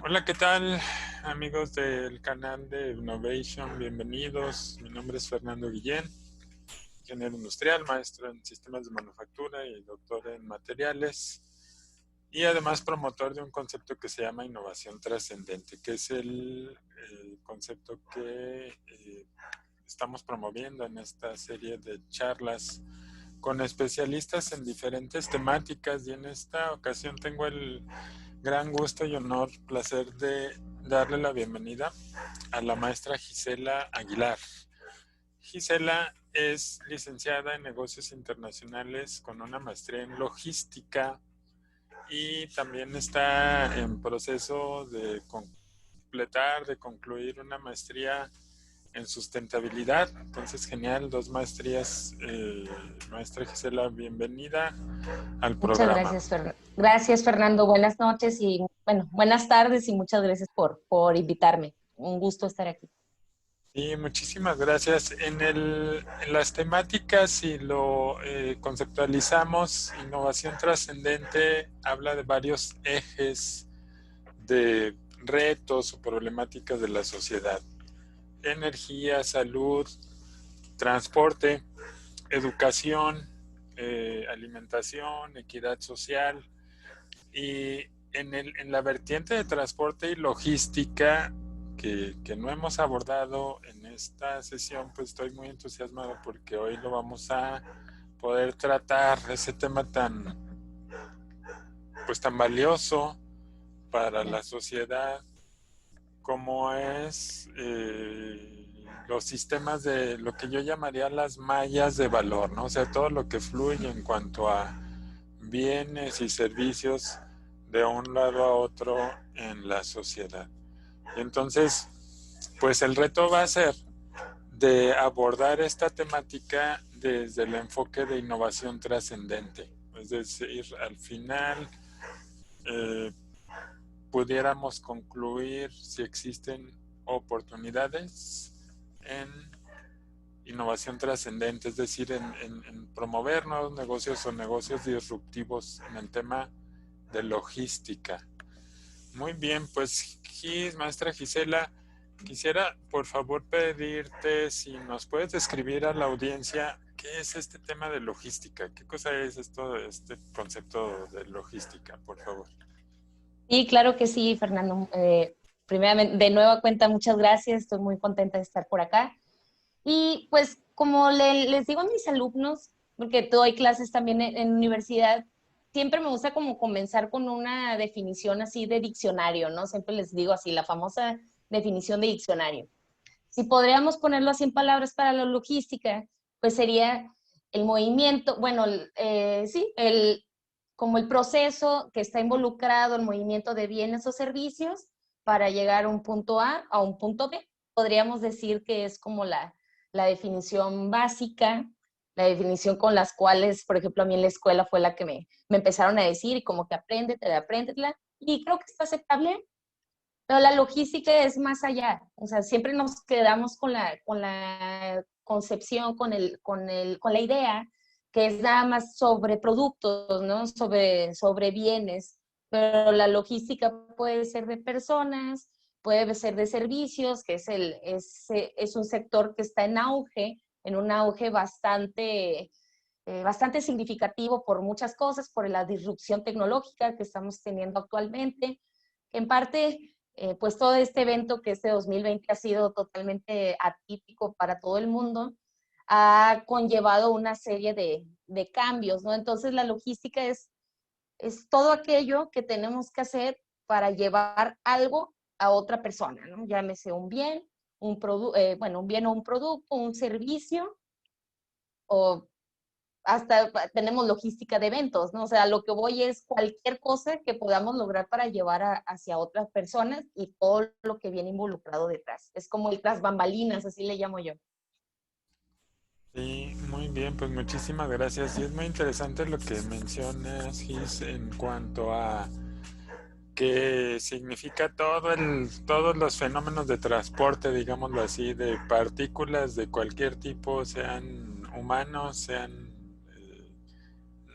Hola, ¿qué tal, amigos del canal de Innovation? Bienvenidos. Mi nombre es Fernando Guillén, ingeniero industrial, maestro en sistemas de manufactura y doctor en materiales. Y además promotor de un concepto que se llama innovación trascendente, que es el concepto que estamos promoviendo en esta serie de charlas con especialistas en diferentes temáticas. Y en esta ocasión tengo el gran gusto y honor, placer de darle la bienvenida a la maestra Gisela Aguilar. Gisela es licenciada en negocios internacionales con una maestría en logística y también está en proceso de completar, de concluir una maestría en sustentabilidad. Entonces, genial, dos maestrías. Maestra Gisela, bienvenida al Muchas programa. gracias, gracias, Fernando. Buenas noches y, bueno, buenas tardes y muchas gracias por invitarme. Un gusto estar aquí. Sí, muchísimas gracias. En las temáticas, si lo conceptualizamos, innovación trascendente habla de varios ejes de retos o problemáticas de la sociedad. Energía, salud, transporte, educación, alimentación, equidad social. Y en la vertiente de transporte y logística que no hemos abordado en esta sesión, pues estoy muy entusiasmado porque hoy lo vamos a poder tratar, ese tema tan valioso para la Gracias. sociedad como es los sistemas de lo que yo llamaría las mallas de valor, ¿no? O sea, todo lo que fluye en cuanto a bienes y servicios de un lado a otro en la sociedad. Entonces, pues el reto va a ser de abordar esta temática desde el enfoque de innovación trascendente. Es decir, al final eh, pudiéramos concluir si existen oportunidades en innovación trascendente, es decir, en promover nuevos negocios o negocios disruptivos en el tema de logística. Muy bien, pues maestra Gisela, quisiera por favor pedirte si nos puedes describir a la audiencia qué es este tema de logística, qué cosa es esto, este concepto de logística, por favor. Y claro que sí, Fernando. Primeramente, de nueva cuenta, muchas gracias. Estoy muy contenta de estar por acá. Y pues, como les digo a mis alumnos, porque doy clases también en universidad, siempre me gusta como comenzar con una definición así de diccionario, ¿no? Siempre les digo así, la famosa definición de diccionario. Si podríamos ponerlo así en palabras para la logística, pues sería el movimiento, bueno, sí, como el proceso que está involucrado el movimiento de bienes o servicios para llegar a un punto A un punto B. Podríamos decir que es como la definición básica, la definición con las cuales, por ejemplo, a mí en la escuela fue la que me empezaron a decir y como que apréndetela, y creo que está aceptable. Pero la logística es más allá, o sea, siempre nos quedamos con la concepción, con la idea, que es nada más sobre productos, ¿no? Sobre bienes, pero la logística puede ser de personas, puede ser de servicios, que es un sector que está en un auge bastante significativo por muchas cosas, por la disrupción tecnológica que estamos teniendo actualmente. En parte, pues todo este evento que este 2020 ha sido totalmente atípico para todo el mundo, ha conllevado una serie de cambios, ¿no? Entonces la logística es todo aquello que tenemos que hacer para llevar algo a otra persona, ¿no? Llámese un bien, un bien o un producto, un servicio, o hasta tenemos logística de eventos, ¿no? O sea, lo que voy es cualquier cosa que podamos lograr para llevar hacia otras personas y todo lo que viene involucrado detrás. Es como el tras bambalinas, así le llamo yo. Sí, muy bien, pues muchísimas gracias. Y es muy interesante lo que mencionas, Gis, en cuanto a qué significa todos los fenómenos de transporte, digámoslo así, de partículas de cualquier tipo, sean humanos, sean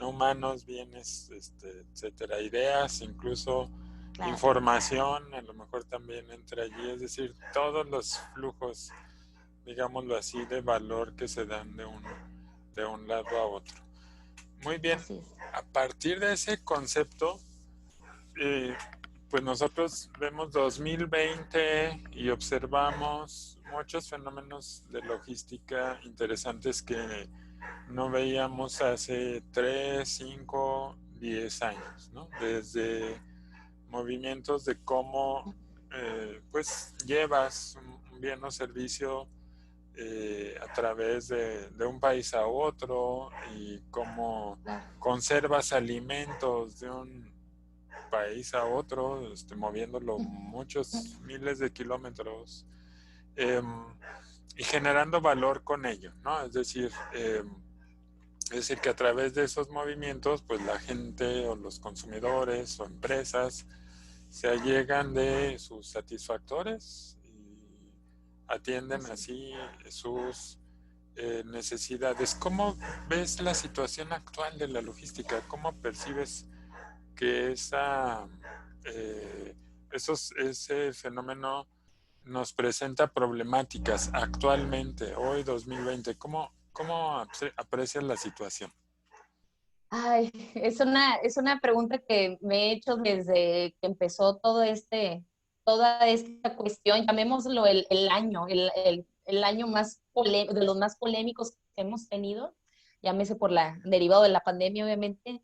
no humanos, bienes, etcétera, ideas, incluso claro. información a lo mejor también entra allí, es decir, todos los flujos, digámoslo así, de valor que se dan de un lado a otro. Muy bien, Así es. a partir de ese concepto, eh, pues nosotros vemos 2020 y observamos muchos fenómenos de logística interesantes que no veíamos hace 3, 5, 10 años, ¿no? Desde movimientos de cómo pues llevas un bien o servicio a través de un país a otro y cómo Claro. conservas alimentos de un país a otro, moviéndolo muchos miles de kilómetros eh, y generando valor con ello, ¿no? Es decir, que a través de esos movimientos, pues la gente o los consumidores o empresas se allegan de sus satisfactores y atienden Así es. así sus necesidades. ¿Cómo ves la situación actual de la logística? ¿Cómo percibes que ese fenómeno nos presenta problemáticas actualmente, hoy 2020? ¿Cómo aprecias la situación? Ay, es una pregunta que me he hecho desde que empezó toda esta cuestión, llamémoslo el año, el año de los más polémicos que hemos tenido, llámese por derivado de la pandemia, obviamente.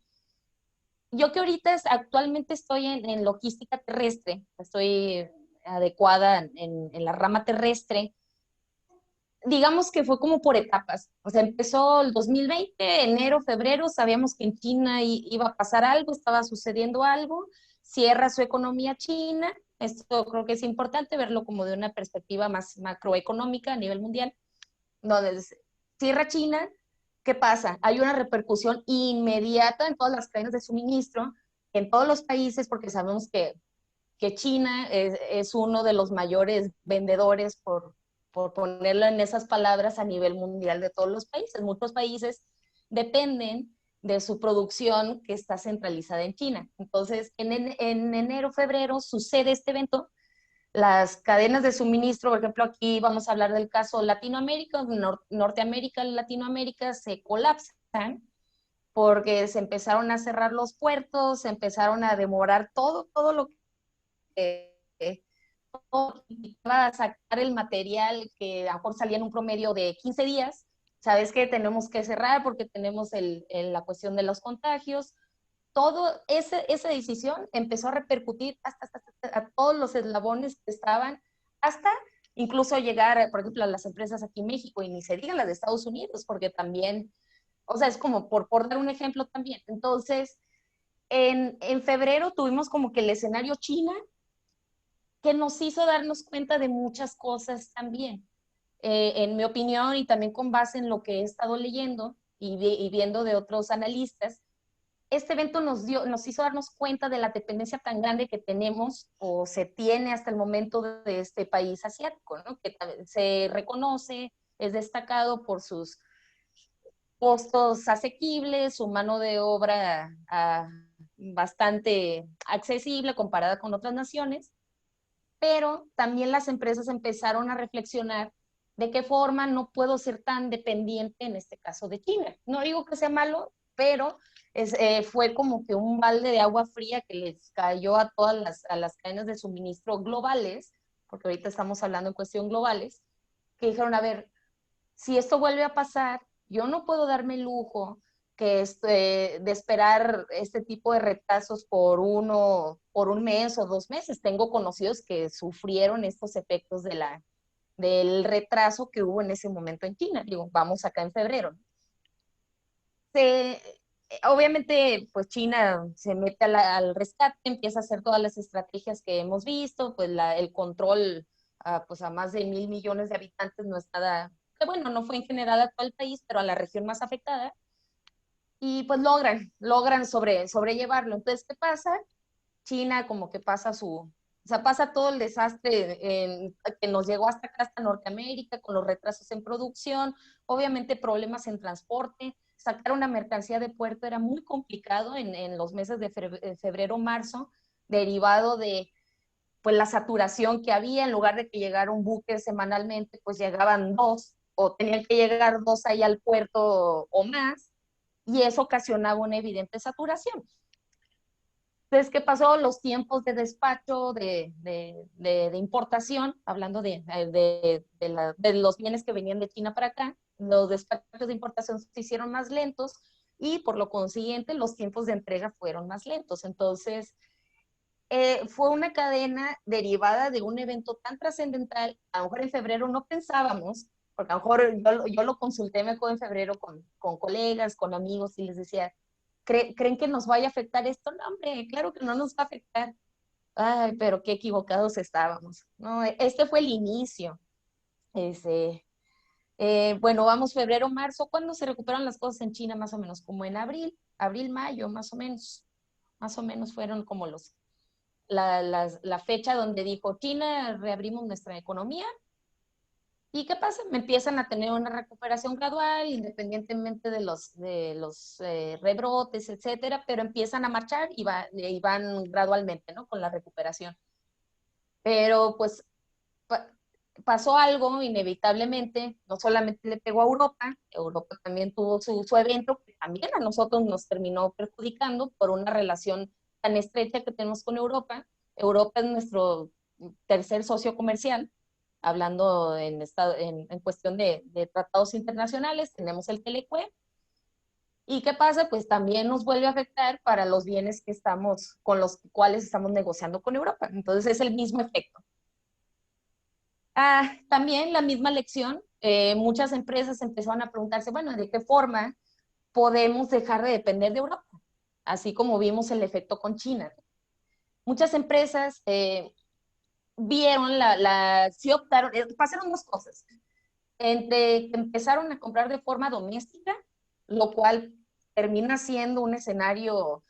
Yo que ahorita actualmente estoy en logística terrestre, estoy adecuada en la rama terrestre, digamos que fue como por etapas. O sea, empezó el 2020, enero, febrero, sabíamos que en China iba a pasar algo, estaba sucediendo algo, cierra su economía China. Esto creo que es importante verlo como de una perspectiva más macroeconómica a nivel mundial. Entonces, cierra China, ¿qué pasa? Hay una repercusión inmediata en todas las cadenas de suministro, en todos los países, porque sabemos que China es uno de los mayores vendedores, por ponerlo en esas palabras, a nivel mundial de todos los países. Muchos países dependen de su producción que está centralizada en China. Entonces, en enero, febrero sucede este evento. Las cadenas de suministro, por ejemplo, aquí vamos a hablar del caso Latinoamérica, Norteamérica, Latinoamérica se colapsan porque se empezaron a cerrar los puertos, se empezaron a demorar todo lo que a sacar el material que a lo mejor salía en un promedio de 15 días. ¿Sabes qué? Tenemos que cerrar porque tenemos la cuestión de los contagios. Esa decisión empezó a repercutir hasta a todos los eslabones que estaban, hasta incluso llegar, por ejemplo, a las empresas aquí en México, y ni se digan las de Estados Unidos, porque también, o sea, es como por dar un ejemplo también. Entonces, en febrero tuvimos como que el escenario China, que nos hizo darnos cuenta de muchas cosas también. En mi opinión, y también con base en lo que he estado leyendo y viendo de otros analistas, este evento nos hizo darnos cuenta de la dependencia tan grande que tenemos o se tiene hasta el momento de este país asiático, ¿no? Que se reconoce, es destacado por sus costos asequibles, su mano de obra bastante accesible comparada con otras naciones, pero también las empresas empezaron a reflexionar de qué forma no puedo ser tan dependiente, en este caso de China. No digo que sea malo, pero fue como que un balde de agua fría que les cayó a todas a las cadenas de suministro globales, porque ahorita estamos hablando en cuestión globales, que dijeron, a ver, si esto vuelve a pasar, yo no puedo darme el lujo de esperar este tipo de retrasos por un mes o 2 meses. Tengo conocidos que sufrieron estos efectos del retraso que hubo en ese momento en China. Digo, vamos acá en febrero. Obviamente, pues China se mete al rescate, empieza a hacer todas las estrategias que hemos visto, pues el control pues a más de 1.000 millones de habitantes no es nada, que bueno, no fue en general a todo el país, pero a la región más afectada, y pues logran sobrellevarlo. Entonces, ¿qué pasa? China como que o sea, pasa todo el desastre que nos llegó hasta acá, hasta Norteamérica, con los retrasos en producción, obviamente problemas en transporte. Sacar una mercancía de puerto era muy complicado en los meses de febrero, marzo, derivado de pues la saturación que había. En lugar de que llegara un buque semanalmente, pues llegaban dos, o tenían que llegar dos ahí al puerto o más, y eso ocasionaba una evidente saturación. Entonces, ¿qué pasó? Los tiempos de despacho, de importación, hablando de los bienes que venían de China para acá, los despachos de importación se hicieron más lentos y por lo consiguiente los tiempos de entrega fueron más lentos. Entonces, fue una cadena derivada de un evento tan trascendental. A lo mejor en febrero no pensábamos, porque a lo mejor yo lo consulté, me acuerdo, en febrero con colegas, con amigos, y les decía, ¿creen que nos vaya a afectar esto? No, hombre, claro que no nos va a afectar. Ay, pero qué equivocados estábamos. No, este fue el inicio. Ese, bueno, vamos febrero, marzo. ¿Cuándo se recuperan las cosas en China? Más o menos como en abril, mayo, más o menos. Más o menos fueron como la fecha donde dijo, China, reabrimos nuestra economía. ¿Y qué pasa? Me empiezan a tener una recuperación gradual, independientemente de los rebrotes, etcétera, pero empiezan a marchar y van gradualmente, ¿no? Con la recuperación. Pero pues pa pasó algo inevitablemente, no solamente le pegó a Europa, Europa también tuvo su evento, que también a nosotros nos terminó perjudicando por una relación tan estrecha que tenemos con Europa. Europa es nuestro tercer socio comercial, hablando en cuestión de tratados internacionales, tenemos el TLC. ¿Y qué pasa? Pues también nos vuelve a afectar para los bienes con los cuales estamos negociando con Europa. Entonces es el mismo efecto. También la misma lección, muchas empresas empezaron a preguntarse, bueno, ¿de qué forma podemos dejar de depender de Europa? Así como vimos el efecto con China. Muchas empresas vieron, sí optaron, pasaron dos cosas. Entre que empezaron a comprar de forma doméstica, lo cual termina siendo un escenario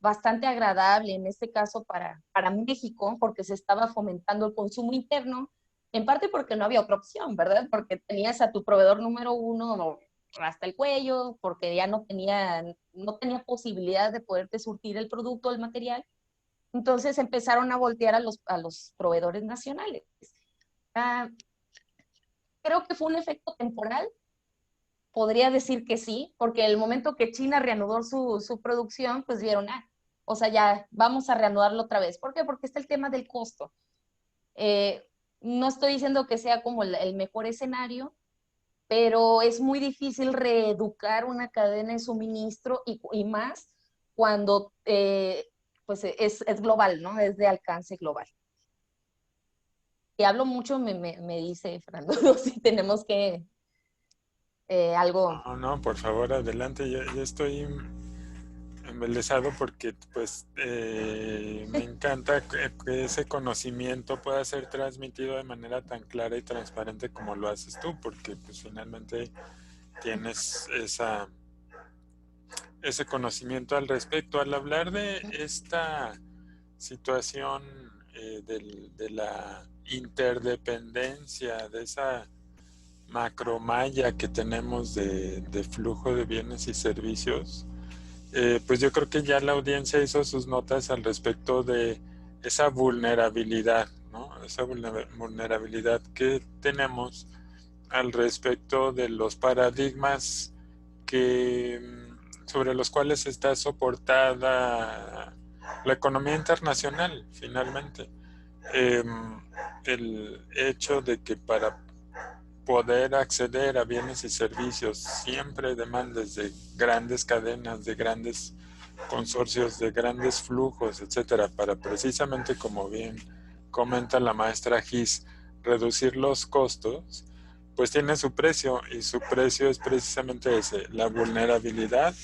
bastante agradable, en este caso para México, porque se estaba fomentando el consumo interno, en parte porque no había otra opción, ¿verdad? Porque tenías a tu proveedor número uno hasta el cuello, porque ya no tenía posibilidad de poderte surtir el producto, el material. Entonces empezaron a voltear a los proveedores nacionales. Ah, Creo que fue un efecto temporal, podría decir que sí, porque el momento que China reanudó su producción, pues vieron, o sea, ya vamos a reanudarlo otra vez. ¿Por qué? Porque está el tema del costo. Eh, no estoy diciendo que sea como el mejor escenario, pero es muy difícil reeducar una cadena de suministro y más cuando pues es global, ¿no? Es de alcance global. Si hablo mucho, me dice Fernando, si tenemos que algo. No, no, por favor, adelante. Yo estoy embelesado porque pues me encanta que ese conocimiento pueda ser transmitido de manera tan clara y transparente como lo haces tú, porque pues finalmente tienes ese conocimiento al respecto. Al hablar de esta situación de la interdependencia, de esa macromalla que tenemos de flujo de bienes y servicios, pues yo creo que ya la audiencia hizo sus notas al respecto de esa vulnerabilidad, ¿no? Esa vulnerabilidad que tenemos al respecto de los paradigmas sobre los cuales está soportada la economía internacional, finalmente. Eh, el hecho de que para poder acceder a bienes y servicios siempre demandes de grandes cadenas, de grandes consorcios, de grandes flujos, etcétera, para precisamente, como bien comenta la maestra Gis, reducir los costos, pues tiene su precio, y su precio es precisamente ese, la vulnerabilidad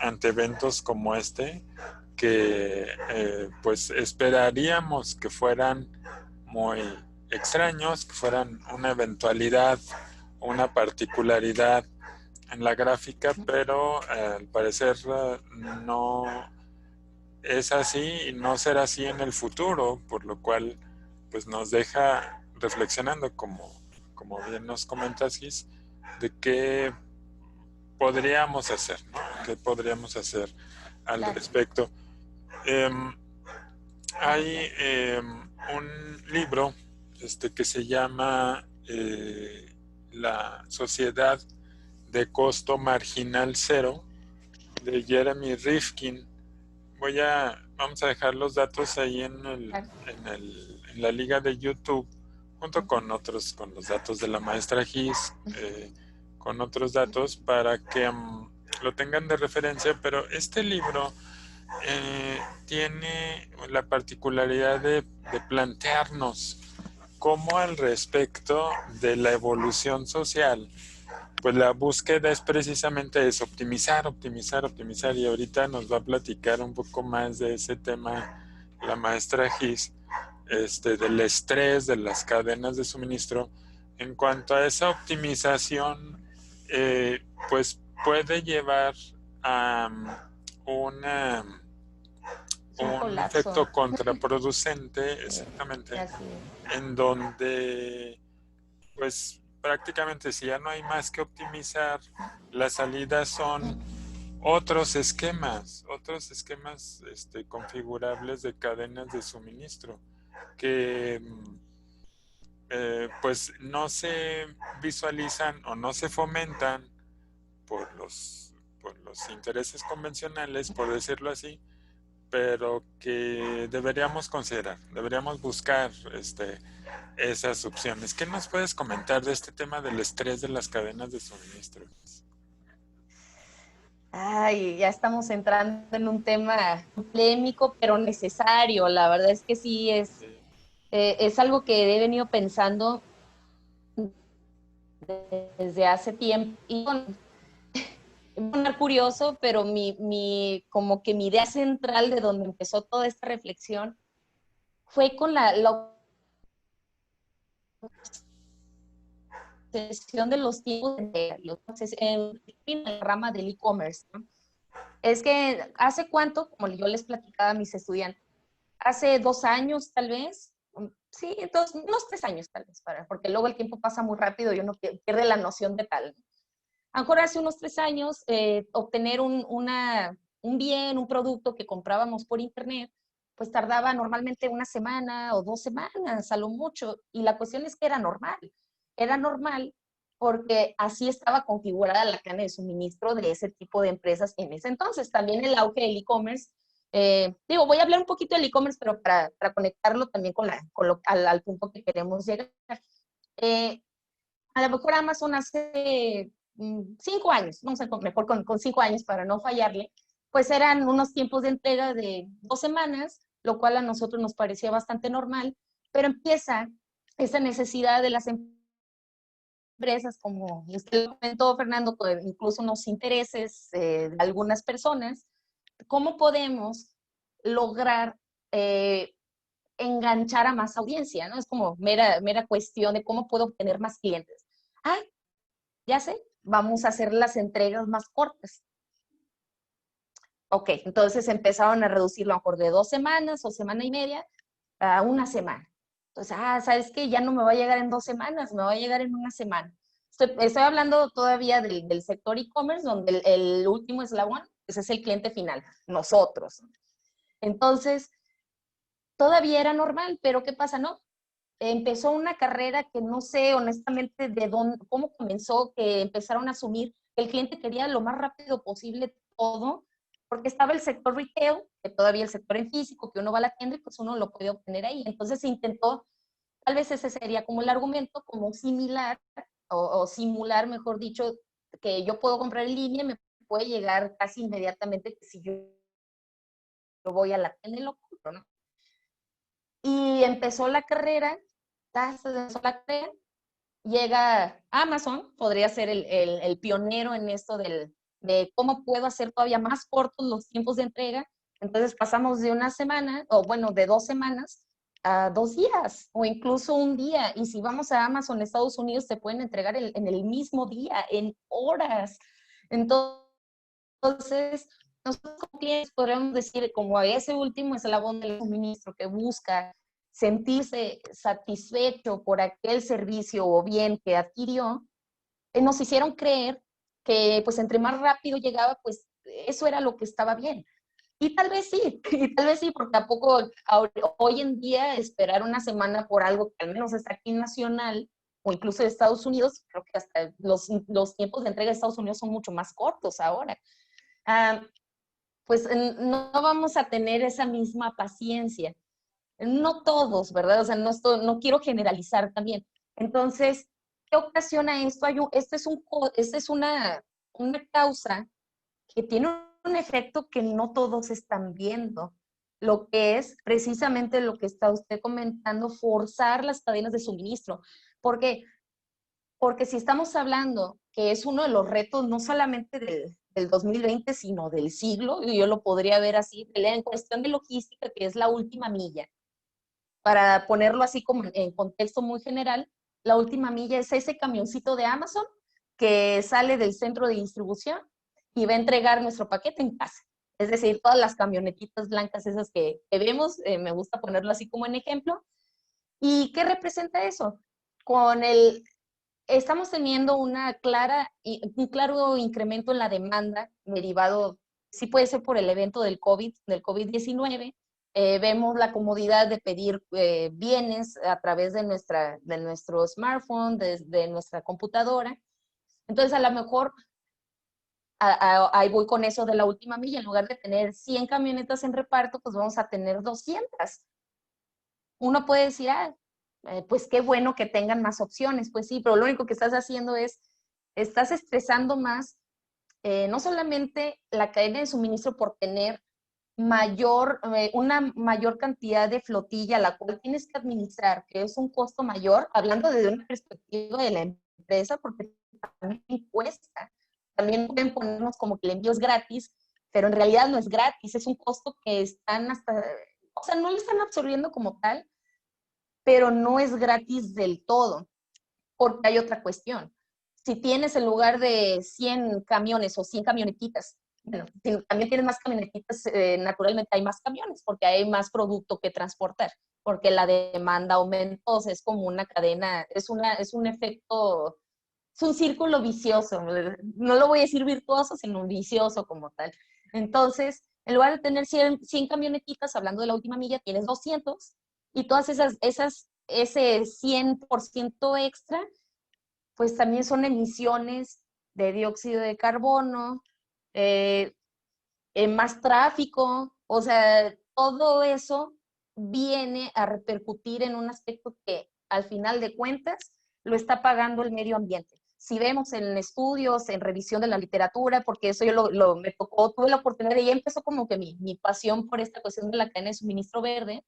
ante eventos como este, que pues esperaríamos que fueran muy extraños, que fueran una eventualidad, una particularidad en la gráfica, pero al parecer no es así y no será así en el futuro, por lo cual pues nos deja reflexionando, como bien nos comentas, Gis, de qué podríamos hacer, ¿no? ¿Qué podríamos hacer al Claro. respecto? Hay un libro que se llama La Sociedad de Costo Marginal Cero, de Jeremy Rifkin. Vamos a dejar los datos ahí en la liga de YouTube, junto con con los datos de la maestra Gis, con otros datos para que lo tengan de referencia, pero este libro tiene la particularidad de plantearnos cómo al respecto de la evolución social, pues la búsqueda es precisamente eso, optimizar, optimizar, optimizar. Y ahorita nos va a platicar un poco más de ese tema la maestra Gis, del estrés de las cadenas de suministro. En cuanto a esa optimización, pues puede llevar a Un un colapso. efecto contraproducente, exactamente, Así es. en donde pues prácticamente si ya no hay más que optimizar, las salidas son otros esquemas configurables de cadenas de suministro que pues no se visualizan o no se fomentan por por los intereses convencionales, por decirlo así, pero que deberíamos considerar, deberíamos buscar esas opciones. ¿Qué nos puedes comentar de este tema del estrés de las cadenas de suministro? Ay, ya estamos entrando en un tema polémico, pero necesario. La verdad es que sí, es algo que he venido pensando desde hace tiempo. Y bueno, es curioso, pero como que mi idea central de donde empezó toda esta reflexión fue con la obsesión de los tiempos en la rama del e-commerce, ¿no? Es que hace cuánto, como yo les platicaba a mis estudiantes, hace 2 años tal vez, sí, unos 3 años tal vez, porque luego el tiempo pasa muy rápido y uno pierde la noción de tal. A lo mejor hace unos 3 años, obtener un bien, un producto que comprábamos por internet, pues tardaba normalmente una semana o 2 semanas, a lo mucho. Y la cuestión es que era normal. Era normal porque así estaba configurada la cadena de suministro de ese tipo de empresas en ese entonces. También el auge del e-commerce. Voy a hablar un poquito del e-commerce, pero para conectarlo también al punto que queremos llegar. Eh, a lo mejor Amazon hace 5 años, vamos a mejor con 5 años para no fallarle, pues eran unos tiempos de entrega de 2 semanas, lo cual a nosotros nos parecía bastante normal, pero empieza esa necesidad de las empresas, como usted lo comentó, Fernando, incluso unos intereses de algunas personas, ¿cómo podemos lograr enganchar a más audiencia? ¿No? Es como mera cuestión de cómo puedo obtener más clientes. Ah, ya sé, vamos a hacer las entregas más cortas. Ok, entonces empezaron a reducirlo a lo mejor de 2 semanas o semana y media a una semana. Entonces, ¿sabes qué? Ya no me va a llegar en 2 semanas, me va a llegar en una semana. Estoy hablando todavía del sector e-commerce, donde el último eslabón pues es el cliente final, nosotros. Entonces, todavía era normal, pero ¿qué pasa? No, empezó una carrera que no sé honestamente cómo comenzó, que empezaron a asumir que el cliente quería lo más rápido posible todo, porque estaba el sector retail, que todavía el sector en físico, que uno va a la tienda y pues uno lo puede obtener ahí. Entonces se intentó, tal vez ese sería como el argumento, como similar o simular, mejor dicho, que yo puedo comprar en línea y me puede llegar casi inmediatamente que si yo voy a la tienda y lo compro, ¿no? Y empezó la carrera, llega Amazon, podría ser el pionero en esto de cómo puedo hacer todavía más cortos los tiempos de entrega. Entonces pasamos de una semana, o bueno, de 2 semanas a 2 días, o incluso un día. Y si vamos a Amazon, Estados Unidos, se pueden entregar en el mismo día, en horas. Entonces, nosotros como clientes podríamos decir, como a ese último eslabón del suministro que busca sentirse satisfecho por aquel servicio o bien que adquirió, nos hicieron creer que pues entre más rápido llegaba, pues eso era lo que estaba bien. Y tal vez sí, y tal vez sí, porque tampoco hoy en día esperar una semana por algo que al menos está aquí nacional, o incluso de Estados Unidos, creo que hasta los tiempos de entrega de Estados Unidos son mucho más cortos ahora. Ah, pues no vamos a tener esa misma paciencia. No todos, ¿verdad? O sea, no quiero generalizar también. Entonces, ¿qué ocasiona esto? Esta es una causa que tiene un efecto que no todos están viendo, lo que es precisamente lo que está usted comentando, forzar las cadenas de suministro. ¿Por qué? Porque si estamos hablando que es uno de los retos no solamente del 2020, sino del siglo, y yo lo podría ver así, en cuestión de logística, que es la última milla, para ponerlo así como en contexto muy general, la última milla es ese camioncito de Amazon que sale del centro de distribución y va a entregar nuestro paquete en casa. Es decir, todas las camionetitas blancas esas que vemos, me gusta ponerlo así como en ejemplo. ¿Y qué representa eso? Con el, estamos teniendo un claro incremento en la demanda derivado, sí puede ser por el evento del COVID-19. Vemos la comodidad de pedir bienes a través de nuestro smartphone, de nuestra computadora. Entonces, a lo mejor ahí voy con eso de la última milla. En lugar de tener 100 camionetas en reparto, pues vamos a tener 200. Uno puede decir, pues qué bueno que tengan más opciones. Pues sí, pero lo único que estás haciendo es, estás estresando más, no solamente la cadena de suministro por tener una mayor cantidad de flotilla, la cual tienes que administrar, que es un costo mayor, hablando desde una perspectiva de la empresa, porque también cuesta. También pueden ponernos como que el envío es gratis, pero en realidad no es gratis, es un costo que están hasta, o sea, no lo están absorbiendo como tal, pero no es gratis del todo, porque hay otra cuestión. Si tienes en lugar de 100 camiones o 100 camionetitas, bueno, si también tienes más camionetitas, naturalmente hay más camiones, porque hay más producto que transportar, porque la demanda aumenta, o sea, es como una cadena, es un efecto, es un círculo vicioso, no lo voy a decir virtuoso, sino vicioso como tal. Entonces, en lugar de tener 100 camionetitas, hablando de la última milla, tienes 200, y todas ese 100% extra, pues también son emisiones de dióxido de carbono, eh, más tráfico, o sea, todo eso viene a repercutir en un aspecto que al final de cuentas lo está pagando el medio ambiente. Si vemos en estudios, en revisión de la literatura, porque eso me tocó, tuve la oportunidad y ya empezó como que mi pasión por esta cuestión de la cadena de suministro verde.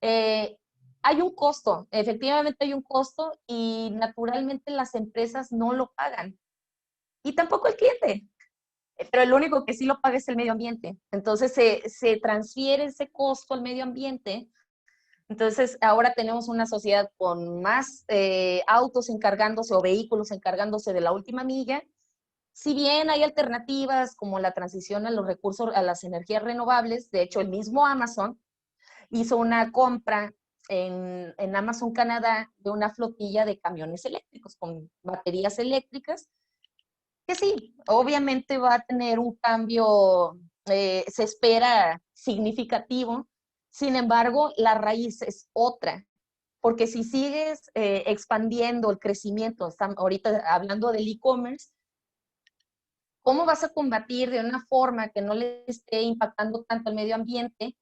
eh, hay un costo, efectivamente hay un costo y naturalmente las empresas no lo pagan y tampoco el cliente, pero el único que sí lo paga es el medio ambiente. Entonces se transfiere ese costo al medio ambiente. Entonces ahora tenemos una sociedad con más autos encargándose o vehículos encargándose de la última milla. Si bien hay alternativas como la transición a los recursos, a las energías renovables, de hecho el mismo Amazon hizo una compra en Amazon Canadá de una flotilla de camiones eléctricos con baterías eléctricas, que sí, obviamente va a tener un cambio, se espera significativo, sin embargo, la raíz es otra, porque si sigues expandiendo el crecimiento, estamos ahorita hablando del e-commerce, ¿cómo vas a combatir de una forma que no le esté impactando tanto al medio ambiente?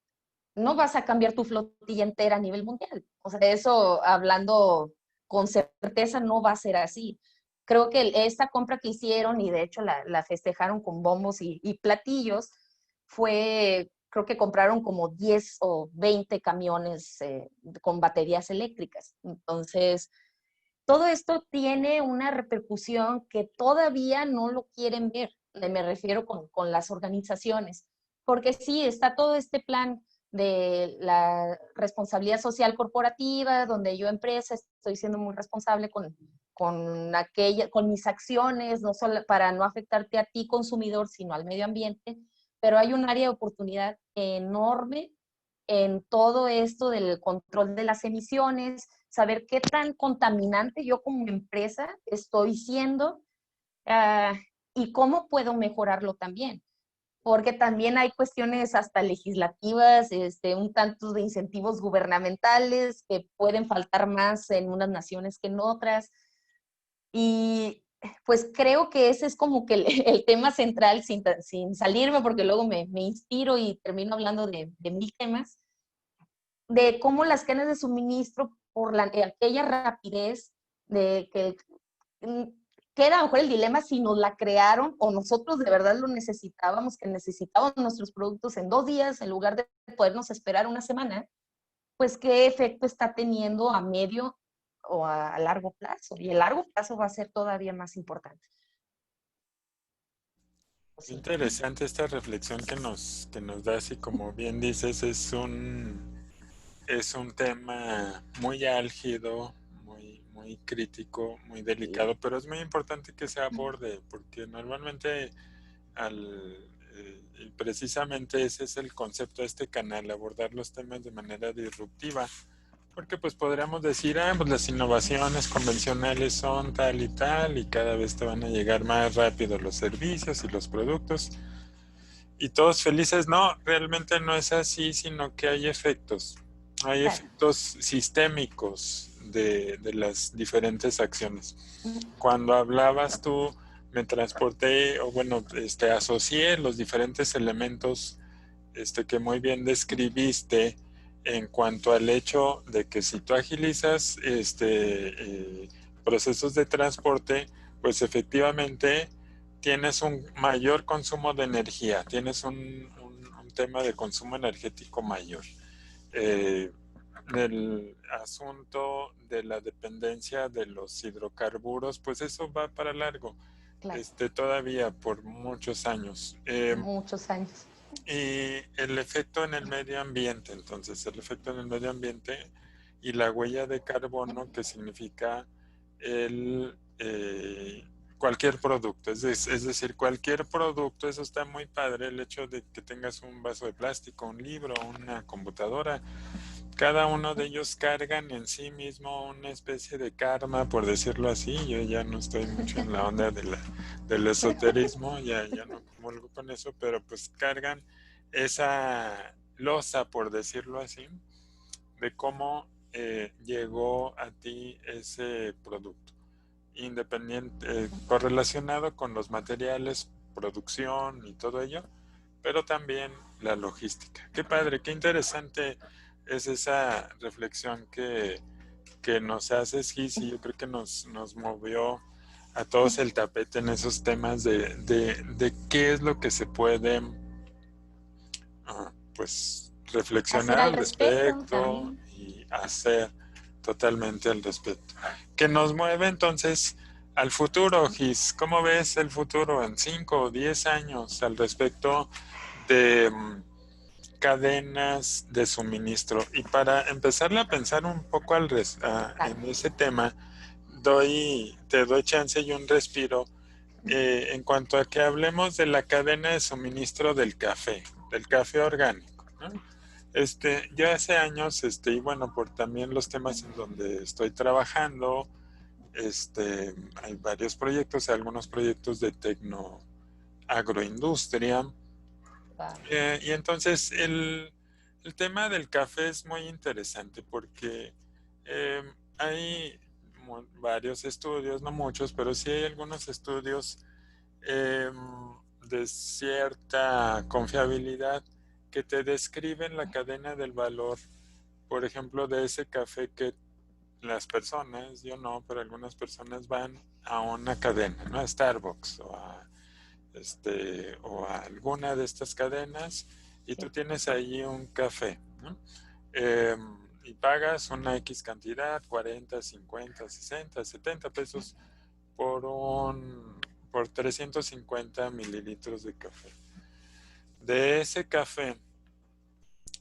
No vas a cambiar tu flotilla entera a nivel mundial. O sea, eso hablando con certeza no va a ser así. Creo que esta compra que hicieron, y de hecho la festejaron con bombos y platillos, creo que compraron como 10 o 20 camiones con baterías eléctricas. Entonces, todo esto tiene una repercusión que todavía no lo quieren ver. Me refiero con las organizaciones, porque sí, está todo este plan de la responsabilidad social corporativa, donde yo empresa estoy siendo muy responsable con mis acciones, no solo para no afectarte a ti consumidor, sino al medio ambiente, pero hay un área de oportunidad enorme en todo esto del control de las emisiones, saber qué tan contaminante yo como empresa estoy siendo, uh, y cómo puedo mejorarlo también. porque también hay cuestiones hasta legislativas, un tanto de incentivos gubernamentales que pueden faltar más en unas naciones que en otras. Y pues creo que ese es como que el tema central, sin salirme, porque luego me inspiro y termino hablando de mil temas, de cómo las cadenas de suministro, por aquella rapidez de que era a lo mejor el dilema si nos la crearon o nosotros de verdad lo necesitábamos, que necesitábamos nuestros productos en 2 días en lugar de podernos esperar una semana, pues qué efecto está teniendo a medio o a largo plazo. Y el largo plazo va a ser todavía más importante. Sí. Interesante esta reflexión que nos das y como bien dices, es un tema muy álgido, muy crítico, muy Sí. delicado, pero es muy importante que se aborde porque normalmente y precisamente ese es el concepto de este canal, abordar los temas de manera disruptiva, porque pues podríamos decir, pues las innovaciones convencionales son tal y cada vez te van a llegar más rápido los servicios y los productos y todos felices. No, realmente no es así, sino que hay efectos. Hay Claro. efectos sistémicos de las diferentes acciones. Mm. Cuando hablabas tú, me transporté, o bueno, asocié los diferentes elementos que muy bien describiste en cuanto al hecho de que si tú agilizas procesos de transporte, pues efectivamente tienes un mayor consumo de energía, tienes un tema de consumo energético mayor. Eh, el asunto de la dependencia de los hidrocarburos, pues eso va para largo, Claro. todavía por muchos años. Muchos años. Y el efecto en el medio ambiente, entonces, el efecto en el medio ambiente y la huella de carbono, que significa el, cualquier producto, es decir, cualquier producto, eso está muy padre, el hecho de que tengas un vaso de plástico, un libro, una computadora, cada uno de ellos cargan en sí mismo una especie de karma, por decirlo así. Yo ya no estoy mucho en la onda del esoterismo, ya no comulgo con eso, pero pues cargan esa losa, por decirlo así, de cómo llegó a ti ese producto, independiente, correlacionado con los materiales, producción y todo ello, pero también la logística. Qué padre, qué interesante es esa reflexión que nos haces, Gis, y yo creo que nos movió a todos el tapete en esos temas de qué es lo que se puede, pues, Hacer reflexionar al al respecto respecto también. y hacer totalmente al respecto. Que nos mueve entonces al futuro, Gis. ¿Cómo ves el futuro en 5 o 10 años al respecto de cadenas de suministro? Y para empezarle a pensar un poco Claro. en ese tema, te doy chance y un respiro en cuanto a que hablemos de la cadena de suministro del café orgánico, ¿no? Yo hace años, y bueno, por también los temas en donde estoy trabajando, hay varios proyectos, algunos proyectos de agroindustria, Wow. y entonces el tema del café es muy interesante porque eh, hay varios estudios, no muchos, pero sí hay algunos estudios eh, de cierta confiabilidad que te describen la cadena del valor, por ejemplo, de ese café que las personas, yo no, pero algunas personas van a una cadena, ¿no? A Starbucks o a alguna de estas cadenas y tú Sí. tienes ahí un café, ¿no? Eh, y pagas una X cantidad, 40, 50, 60, 70 pesos por 350 mililitros de café. De ese café,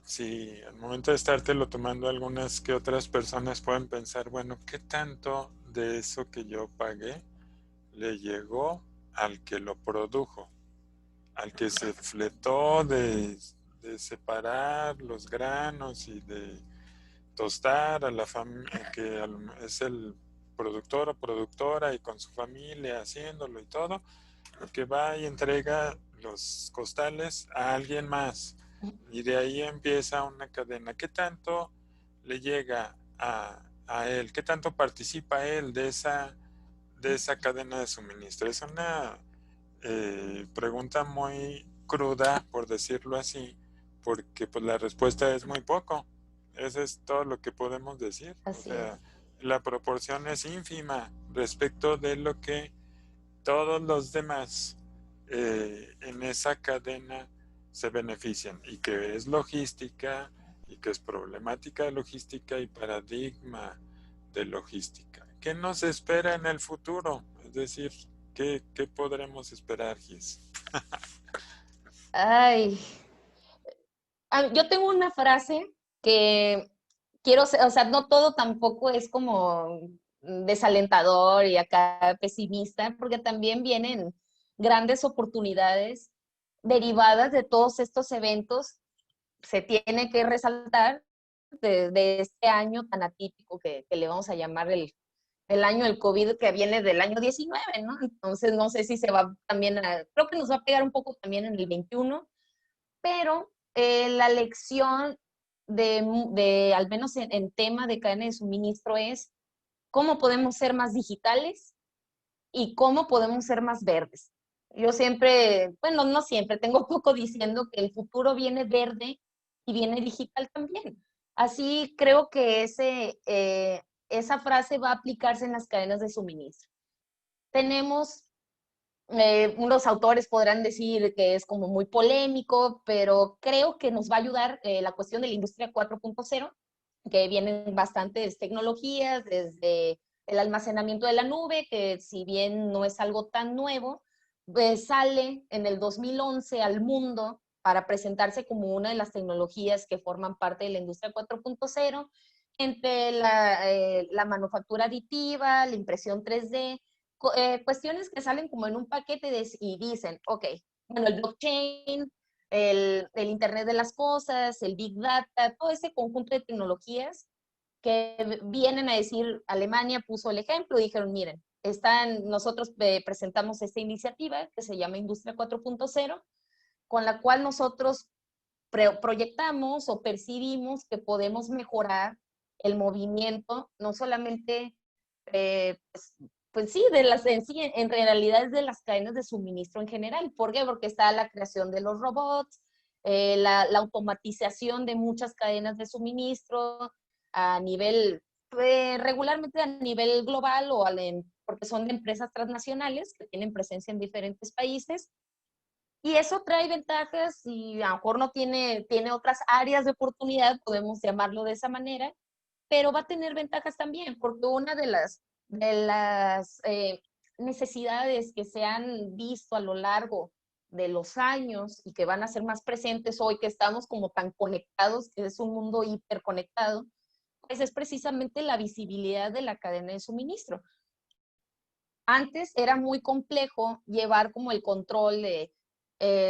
si al momento de estártelo tomando, algunas que otras personas pueden pensar, bueno, ¿qué tanto de eso que yo pagué le llegó al que lo produjo? Al que se fletó de separar los granos y de tostar a la familia, que es el productor o productora y con su familia haciéndolo y todo, que va y entrega los costales a alguien más. Y de ahí empieza una cadena. ¿Qué tanto le llega a él? ¿Qué tanto participa él de esa cadena de suministro? Es una pregunta muy cruda, por decirlo así, porque pues la respuesta es muy poco. Eso es todo lo que podemos decir. O Así sea, es. la proporción es ínfima respecto de lo que todos los demás en esa cadena se benefician, y que es logística, y que es problemática de logística y paradigma de logística. ¿Qué nos espera en el futuro? Es decir, ¿qué podremos esperar, Gis? Ay, yo tengo una frase que quiero, o sea, no todo tampoco es como desalentador y acá pesimista, porque también vienen grandes oportunidades derivadas de todos estos eventos. Se tiene que resaltar de este año tan atípico que le vamos a llamar el año del COVID, que viene del año 19, ¿no? Entonces no sé si se va también creo que nos va a pegar un poco también en el 21, pero la lección al menos en tema de cadena de suministro es cómo podemos ser más digitales y cómo podemos ser más verdes. Yo siempre, bueno, no siempre, tengo poco diciendo que el futuro viene verde y viene digital también. Así creo que esa frase va a aplicarse en las cadenas de suministro. Tenemos, unos autores podrán decir que es como muy polémico, pero creo que nos va a ayudar la cuestión de la industria 4.0, que vienen bastantes tecnologías, desde el almacenamiento de la nube, que si bien no es algo tan nuevo, pues sale en el 2011 al mundo para presentarse como una de las tecnologías que forman parte de la industria 4.0, entre la manufactura aditiva, la impresión 3D, cuestiones que salen como en un paquete y dicen, ok, bueno, el blockchain, el Internet de las Cosas, el Big Data, todo ese conjunto de tecnologías que vienen a decir, Alemania puso el ejemplo, dijeron, miren, nosotros presentamos esta iniciativa que se llama Industria 4.0, con la cual nosotros proyectamos o percibimos que podemos mejorar el movimiento, no solamente, pues sí, en realidad es de las cadenas de suministro en general. ¿Por qué? Porque está la creación de los robots, la automatización de muchas cadenas de suministro a nivel, regularmente a nivel global porque son de empresas transnacionales que tienen presencia en diferentes países. Y eso trae ventajas y a lo mejor no tiene otras áreas de oportunidad, podemos llamarlo de esa manera, pero va a tener ventajas también, porque una de las necesidades que se han visto a lo largo de los años y que van a ser más presentes hoy que estamos como tan conectados, que es un mundo hiperconectado, pues es precisamente la visibilidad de la cadena de suministro. Antes era muy complejo llevar como el control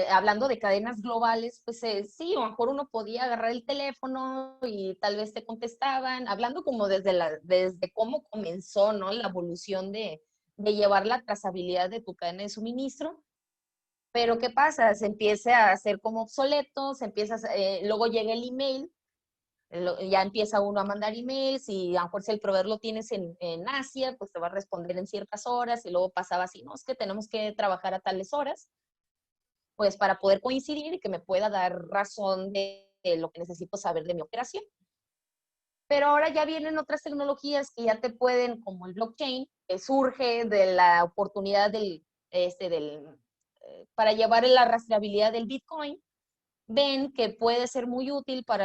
hablando de cadenas globales, pues sí, a lo mejor uno podía agarrar el teléfono y tal vez te contestaban, hablando como desde cómo comenzó, ¿no? La evolución de llevar la trazabilidad de tu cadena de suministro. Pero ¿qué pasa? Se empieza a hacer como obsoleto, luego llega el email, ya empieza uno a mandar emails y a lo mejor si el proveedor lo tienes en Asia, pues te va a responder en ciertas horas y luego pasaba así, no, es que tenemos que trabajar a tales horas, pues para poder coincidir y que me pueda dar razón de lo que necesito saber de mi operación. Pero ahora ya vienen otras tecnologías que ya te pueden, como el blockchain, que surge de la oportunidad para llevar la rastreabilidad del Bitcoin, ven que puede ser muy útil para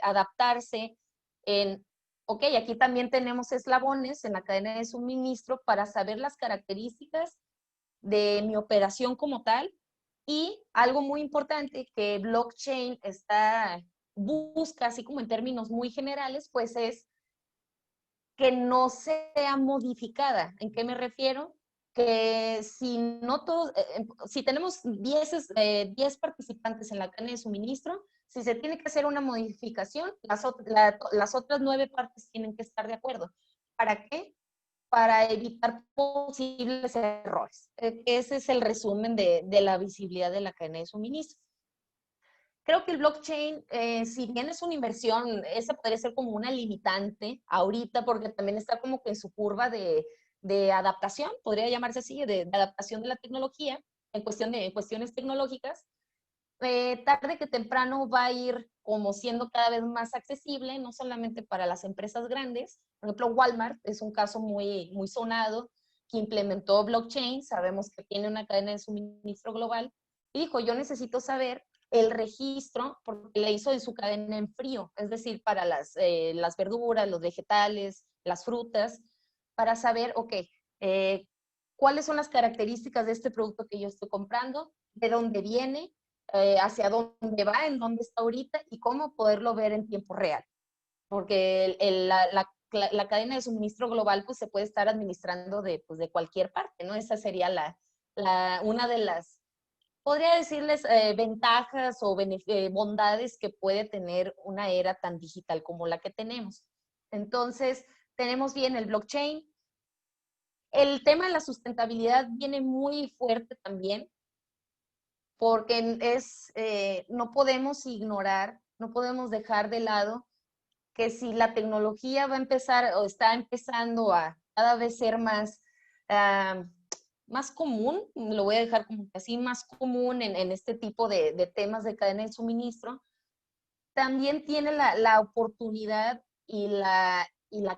adaptarse en, ok, aquí también tenemos eslabones en la cadena de suministro para saber las características de mi operación como tal. Y algo muy importante que blockchain busca, así como en términos muy generales, pues es que no sea modificada. ¿En qué me refiero? Que si no todos, si tenemos 10 participantes en la cadena de suministro, si se tiene que hacer una modificación, las otras 9 partes tienen que estar de acuerdo. ¿Para qué? para evitar posibles errores. Ese es el resumen de la visibilidad de la cadena de suministro. Creo que el blockchain, si bien es una inversión, esa podría ser como una limitante ahorita, porque también está como que en su curva de adaptación, podría llamarse así, de adaptación de la tecnología, en cuestiones tecnológicas. Tarde que temprano va a ir como siendo cada vez más accesible, no solamente para las empresas grandes. Por ejemplo, Walmart es un caso muy, muy sonado, que implementó blockchain, sabemos que tiene una cadena de suministro global, y dijo, yo necesito saber el registro, porque le hizo en su cadena en frío, es decir, para las verduras, los vegetales, las frutas, para saber, ok, cuáles son las características de este producto que yo estoy comprando, de dónde viene, hacia dónde va, en dónde está ahorita y cómo poderlo ver en tiempo real. Porque la cadena de suministro global pues se puede estar administrando pues, de cualquier parte, ¿no? Esa sería una de las, podría decirles, ventajas o bondades que puede tener una era tan digital como la que tenemos. Entonces, tenemos bien el blockchain. El tema de la sustentabilidad viene muy fuerte también, porque no podemos ignorar, no podemos dejar de lado que si la tecnología va a empezar o está empezando a cada vez ser más común, lo voy a dejar como así, más común en este tipo de temas de cadena de suministro, también tiene la oportunidad y la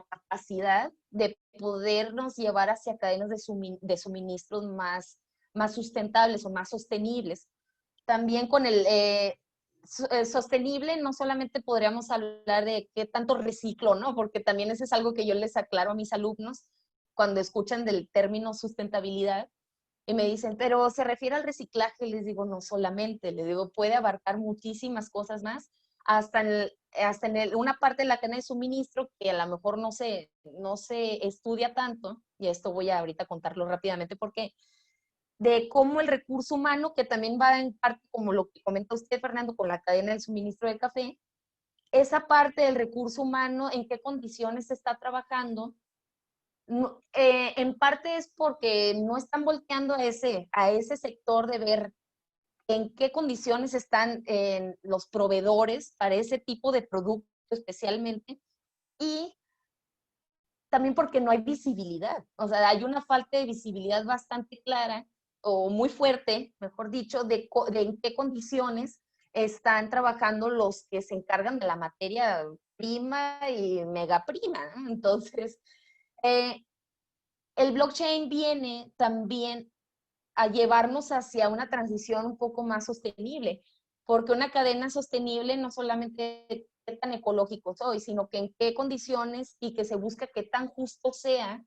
capacidad de podernos llevar hacia cadenas de suministros más sustentables o más sostenibles. También con el sostenible, no solamente podríamos hablar de qué tanto reciclo, ¿no? Porque también eso es algo que yo les aclaro a mis alumnos cuando escuchan del término sustentabilidad y me dicen, pero ¿se refiere al reciclaje? Les digo, no solamente, les digo, puede abarcar muchísimas cosas más, hasta en una parte de la cadena de suministro que a lo mejor no se estudia tanto, y esto voy a ahorita contarlo rápidamente porque de cómo el recurso humano, que también va en parte, como lo que comenta usted, Fernando, con la cadena de suministro de café, esa parte del recurso humano, en qué condiciones se está trabajando, no, en parte es porque no están volteando a ese sector de ver en qué condiciones están los proveedores para ese tipo de producto especialmente, y también porque no hay visibilidad. O sea, hay una falta de visibilidad bastante clara o muy fuerte, mejor dicho, de en qué condiciones están trabajando los que se encargan de la materia prima y mega prima, ¿no? Entonces, eh, el blockchain viene también a llevarnos hacia una transición un poco más sostenible, porque una cadena sostenible no solamente qué tan ecológico soy, sino que en qué condiciones y que se busca que tan justo sea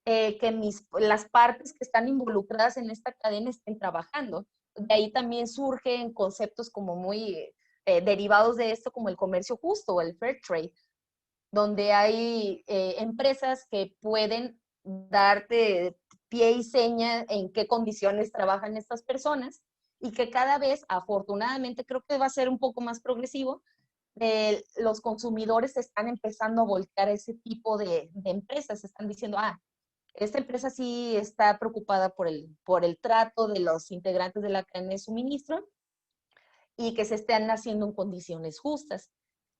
que las partes que están involucradas en esta cadena estén trabajando. De ahí también surgen conceptos como muy derivados de esto, como el comercio justo o el fair trade, donde hay empresas que pueden darte pie y seña en qué condiciones trabajan estas personas y que cada vez, afortunadamente, creo que va a ser un poco más progresivo, los consumidores están empezando a voltear a ese tipo de empresas, están diciendo, esta empresa sí está preocupada por el trato de los integrantes de la cadena de suministro y que se estén haciendo en condiciones justas.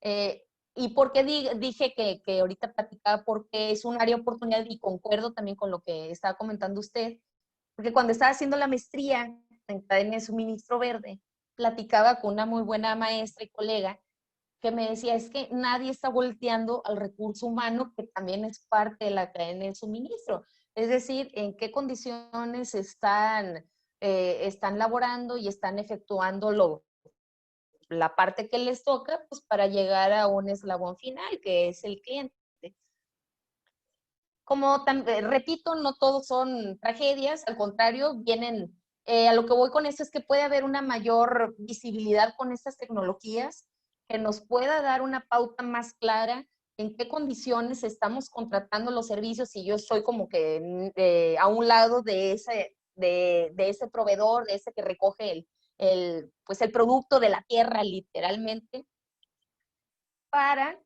Eh, ¿Y por qué dije que ahorita platicaba? Porque es un área de oportunidad y concuerdo también con lo que estaba comentando usted, porque cuando estaba haciendo la maestría en cadena de suministro verde, platicaba con una muy buena maestra y colega que me decía, es que nadie está volteando al recurso humano, que también es parte de la cadena de suministro. Es decir, en qué condiciones están laborando y están efectuando la parte que les toca, pues para llegar a un eslabón final, que es el cliente. Repito, no todos son tragedias, al contrario, a lo que voy con esto es que puede haber una mayor visibilidad con estas tecnologías que nos pueda dar una pauta más clara en qué condiciones estamos contratando los servicios, y yo soy como que a un lado de ese proveedor, de ese que recoge pues el producto de la tierra literalmente, para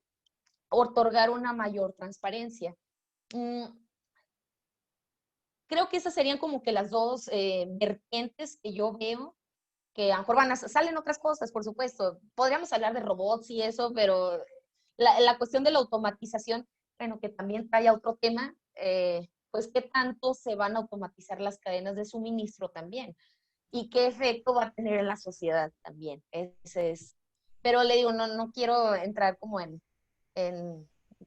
otorgar una mayor transparencia. creo que esas serían como que las dos vertientes que yo veo, que a lo mejor salen otras cosas, por supuesto. Podríamos hablar de robots y eso, pero la cuestión de la automatización, bueno, que también trae a otro tema, pues qué tanto se van a automatizar las cadenas de suministro también y qué efecto va a tener en la sociedad también. Ese es, pero le digo, no quiero entrar como en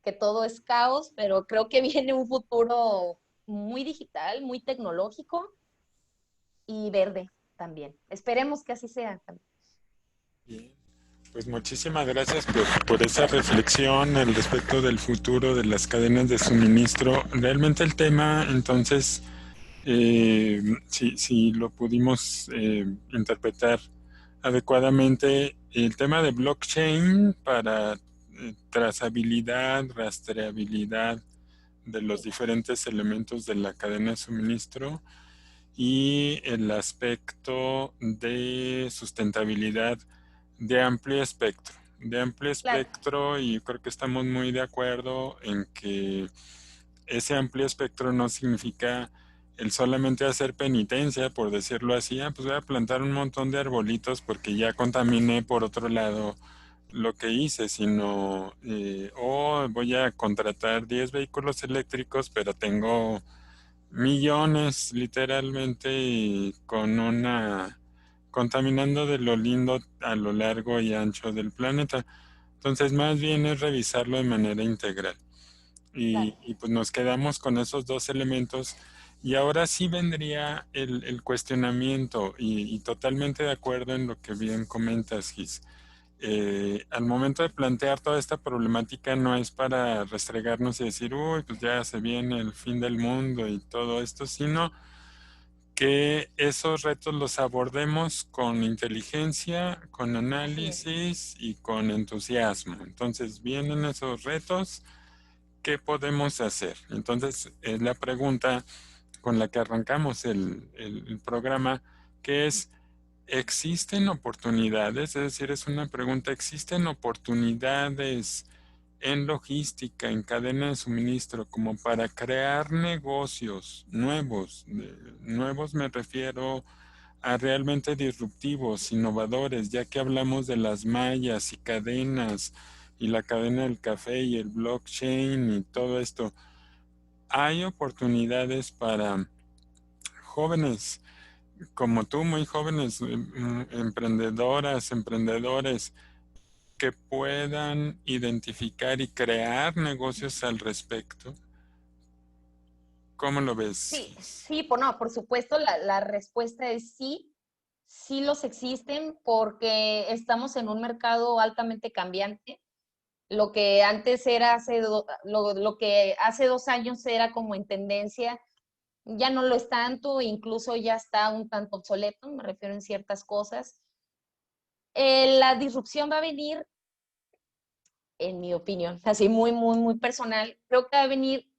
que todo es caos, pero creo que viene un futuro muy digital, muy tecnológico y verde también. Esperemos que así sea también. Bien. Pues muchísimas gracias por esa reflexión al respecto del futuro de las cadenas de suministro. Realmente el tema, entonces, si lo pudimos interpretar adecuadamente, el tema de blockchain para trazabilidad, rastreabilidad de los Sí, diferentes elementos de la cadena de suministro y el aspecto de sustentabilidad de amplio espectro. De amplio claro, espectro, y creo que estamos muy de acuerdo en que ese amplio espectro no significa el solamente hacer penitencia, por decirlo así, pues voy a plantar un montón de arbolitos porque ya contaminé por otro lado lo que hice, sino, voy a contratar 10 vehículos eléctricos, pero tengo millones literalmente y con una contaminando de lo lindo a lo largo y ancho del planeta. Entonces, más bien es revisarlo de manera integral. claro. Y pues nos quedamos con esos dos elementos. Y ahora sí vendría el cuestionamiento y totalmente de acuerdo en lo que bien comentas, Gis. Al momento de plantear toda esta problemática no es para restregarnos y decir, uy, pues ya se viene el fin del mundo y todo esto, sino que esos retos los abordemos con inteligencia, con Así es. análisis y con entusiasmo. Entonces vienen esos retos, ¿qué podemos hacer? Entonces es la pregunta con la que arrancamos el programa, que es, ¿existen oportunidades? Es decir, es una pregunta, ¿existen oportunidades en logística, en cadena de suministro, como para crear negocios nuevos? Nuevos me refiero a realmente disruptivos, innovadores, ya que hablamos de las mallas y cadenas y la cadena del café y el blockchain y todo esto. Hay oportunidades para jóvenes como tú, muy jóvenes, emprendedoras, emprendedores, que puedan identificar y crear negocios al respecto. ¿Cómo lo ves, Sí, Gis? sí, no, por supuesto, la respuesta es sí, sí los existen porque estamos en un mercado altamente cambiante. Lo que antes era lo que hace 2 años era como en tendencia, ya no lo es tanto, incluso ya está un tanto obsoleto, me refiero en ciertas cosas. La disrupción va a venir, en mi opinión, así muy personal, creo que va a venir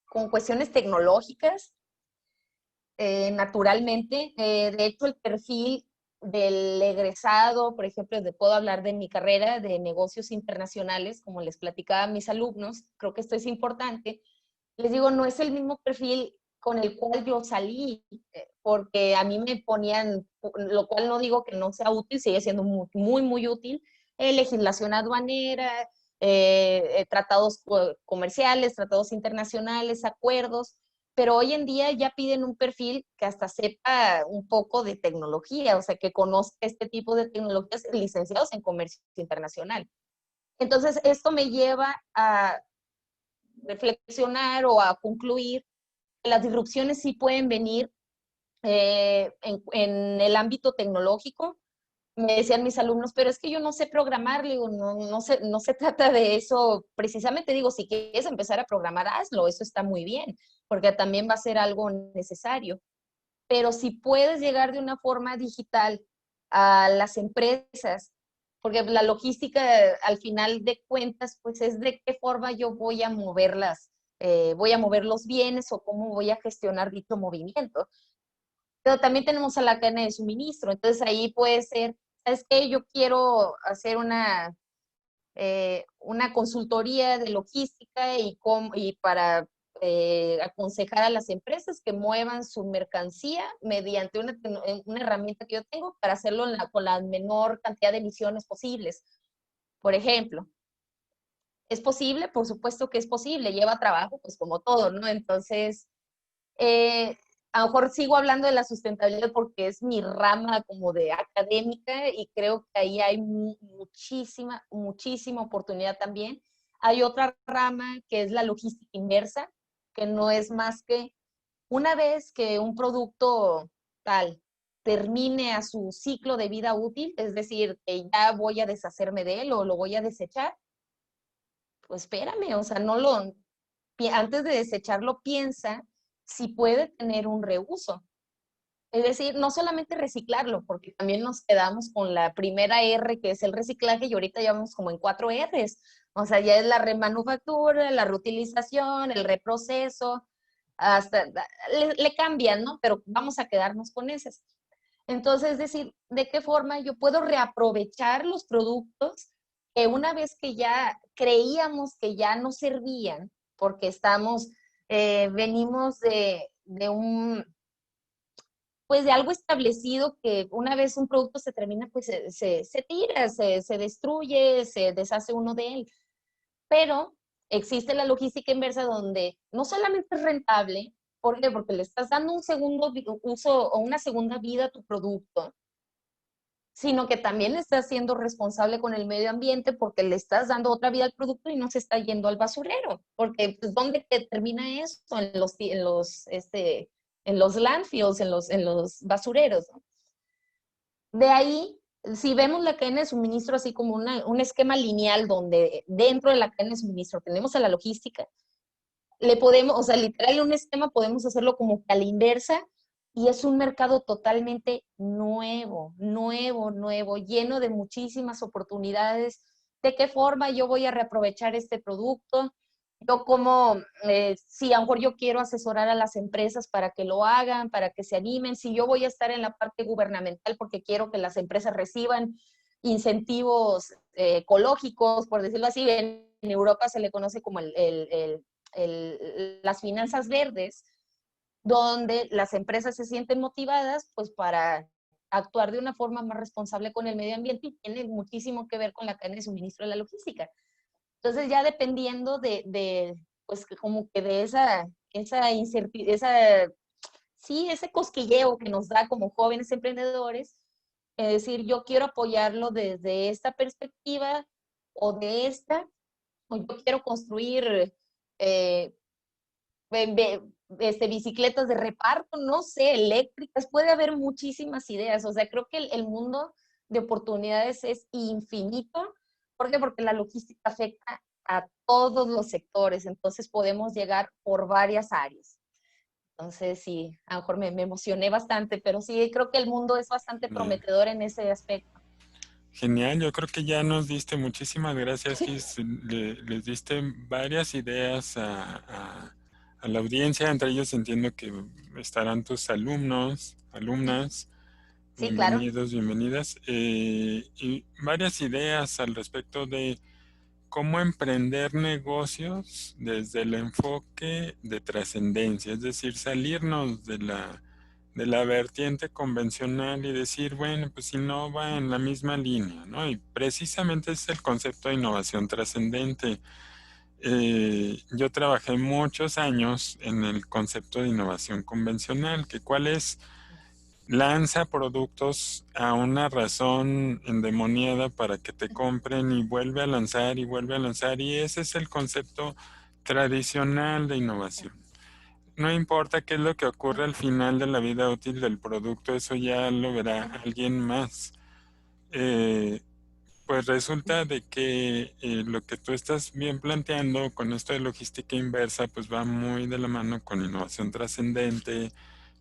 con cuestiones tecnológicas, naturalmente. De hecho, el perfil del egresado, por ejemplo, puedo hablar de mi carrera de negocios internacionales, como les platicaba a mis alumnos, creo que esto es importante. Les digo, no es el mismo perfil con el cual yo salí, porque a mí me ponían, lo cual no digo que no sea útil, sigue siendo muy útil, legislación aduanera, tratados comerciales, tratados internacionales, acuerdos, pero hoy en día ya piden un perfil que hasta sepa un poco de tecnología, o sea, que conozca este tipo de tecnologías licenciados en comercio internacional. Entonces, esto me lleva a reflexionar o a concluir que las disrupciones sí pueden venir en el ámbito tecnológico. Me decían mis alumnos, pero es que yo no sé programar, le digo, no se trata de eso precisamente, digo, si quieres empezar a programar, hazlo, eso está muy bien, porque también va a ser algo necesario, pero si puedes llegar de una forma digital a las empresas, porque la logística al final de cuentas, pues es de qué forma yo voy a mover los bienes o cómo voy a gestionar dicho movimiento. Pero también tenemos a la cadena de suministro, entonces ahí puede ser, ¿sabes qué? Yo quiero hacer una consultoría de logística y para aconsejar a las empresas que muevan su mercancía mediante una herramienta que yo tengo para hacerlo con la menor cantidad de emisiones posibles. Por ejemplo, ¿es posible? Por supuesto que es posible, lleva trabajo, pues como todo, ¿no? Entonces, a lo mejor sigo hablando de la sustentabilidad porque es mi rama como de académica y creo que ahí hay muchísima oportunidad también. Hay otra rama que es la logística inversa, que no es más que una vez que un producto tal termine a su ciclo de vida útil, es decir, que ya voy a deshacerme de él o lo voy a desechar, pues espérame, o sea, antes de desecharlo piensa si puede tener un reuso. Es decir, no solamente reciclarlo, porque también nos quedamos con la primera R, que es el reciclaje, y ahorita ya vamos como en 4 Rs. O sea, ya es la remanufactura, la reutilización, el reproceso, hasta le cambian, ¿no? Pero vamos a quedarnos con esas. Entonces, es decir, ¿de qué forma yo puedo reaprovechar los productos que una vez que ya creíamos que ya no servían, porque venimos pues de algo establecido que una vez un producto se termina, pues se tira, se destruye, se deshace uno de él. Pero existe la logística inversa donde no solamente es rentable, ¿por qué? Porque le estás dando un segundo uso o una segunda vida a tu producto, sino que también estás siendo responsable con el medio ambiente porque le estás dando otra vida al producto y no se está yendo al basurero. Porque, pues, ¿dónde termina eso? En los landfills, en los basureros, ¿no? De ahí, si vemos la cadena de suministro así como un esquema lineal donde dentro de la cadena de suministro tenemos a la logística, le podemos, o sea, literal un esquema podemos hacerlo como que a la inversa y es un mercado totalmente nuevo, lleno de muchísimas oportunidades. ¿De qué forma yo voy a reaprovechar este producto? Yo como, si a lo mejor yo quiero asesorar a las empresas para que lo hagan, para que se animen, si yo voy a estar en la parte gubernamental porque quiero que las empresas reciban incentivos ecológicos, por decirlo así, en Europa se le conoce como las finanzas verdes, donde las empresas se sienten motivadas pues para actuar de una forma más responsable con el medio ambiente y tiene muchísimo que ver con la cadena de suministro de la logística. Entonces ya dependiendo pues como que de sí, ese cosquilleo que nos da como jóvenes emprendedores, es decir, yo quiero apoyarlo desde esta perspectiva o de esta, o yo quiero construir eh, bicicletas de reparto, no sé, eléctricas, puede haber muchísimas ideas. O sea, creo que el mundo de oportunidades es infinito. ¿Por qué? Porque la logística afecta a todos los sectores, entonces podemos llegar por varias áreas. Entonces, sí, a lo mejor me emocioné bastante, pero sí, creo que el mundo es bastante Bien. prometedor en ese aspecto. Genial, yo creo que ya nos diste, muchísimas gracias, Gis. Les diste varias ideas a la audiencia, entre ellos entiendo que estarán tus alumnos, alumnas, Sí, claro. bienvenidos, bienvenidas, y varias ideas al respecto de cómo emprender negocios desde el enfoque de trascendencia, es decir, salirnos de la vertiente convencional y decir, bueno, pues si no va en la misma línea, ¿no? Y precisamente es el concepto de innovación trascendente. Yo trabajé muchos años en el concepto de innovación convencional, que cuál es lanza productos a una razón endemoniada para que te compren y vuelve a lanzar y vuelve a lanzar, y ese es el concepto tradicional de innovación. No importa qué es lo que ocurre al final de la vida útil del producto, eso ya lo verá alguien más. Eh, pues resulta de que lo que tú estás bien planteando con esto de logística inversa, pues va muy de la mano con innovación trascendente,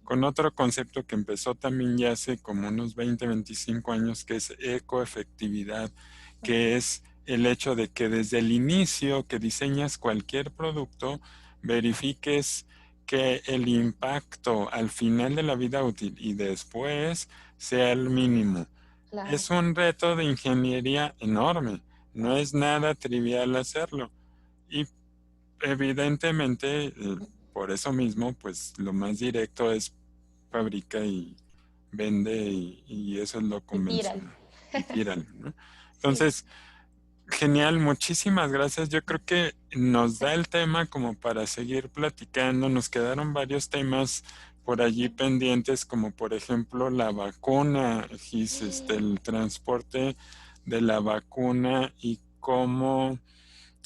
con otro concepto que empezó también ya hace como unos 20, 25 años, que es ecoefectividad, que es el hecho de que desde el inicio que diseñas cualquier producto, verifiques que el impacto al final de la vida útil y después sea el mínimo. Claro. Es un reto de ingeniería enorme, no es nada trivial hacerlo. Y evidentemente, por eso mismo, pues lo más directo es fabrica y vende y eso es lo Y tírale. convencional. Y tírale, ¿no? Sí, Entonces, genial, muchísimas gracias. Yo creo que nos da el tema como para seguir platicando. Nos quedaron varios temas por allí pendientes, como por ejemplo la vacuna, Gis, el transporte de la vacuna y cómo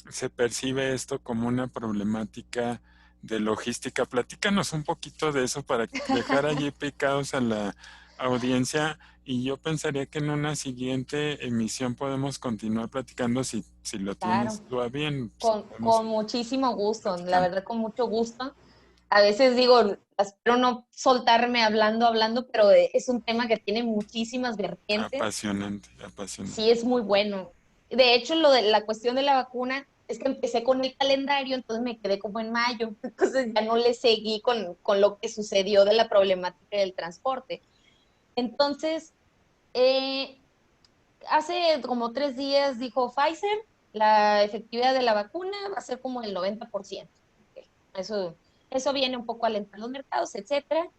se percibe esto como una problemática de logística. Platícanos un poquito de eso para dejar allí picados a la audiencia y yo pensaría que en una siguiente emisión podemos continuar platicando si lo tienes claro. tú a bien. Si podemos Con muchísimo gusto, la platicando. verdad, con mucho gusto. A veces digo, espero no soltarme hablando, pero es un tema que tiene muchísimas vertientes. Apasionante, Sí, apasionante. es muy bueno. De hecho, lo de la cuestión de la vacuna es que empecé con el calendario, entonces me quedé como en mayo, entonces ya no le seguí con lo que sucedió de la problemática del transporte. Entonces, eh, hace como 3 días dijo Pfizer, la efectividad de la vacuna va a ser como el 90%. Okay. Eso viene un poco a alentar los mercados, etcétera.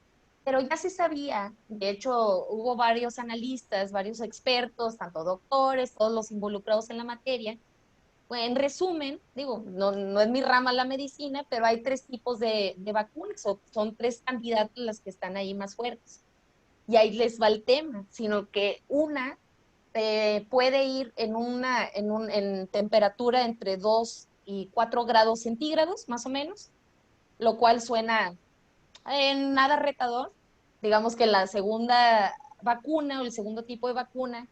Pero ya se sabía, de hecho hubo varios analistas, varios expertos, tanto doctores, todos los involucrados en la materia. Pues, en resumen, digo, no es mi rama la medicina, pero hay 3 tipos de vacunas, o son 3 candidatos las que están ahí más fuertes. Y ahí les va el tema, sino que una puede ir en temperatura entre 2 y 4 grados centígrados, más o menos, lo cual suena en nada retador. Digamos que la segunda vacuna o el segundo tipo de vacuna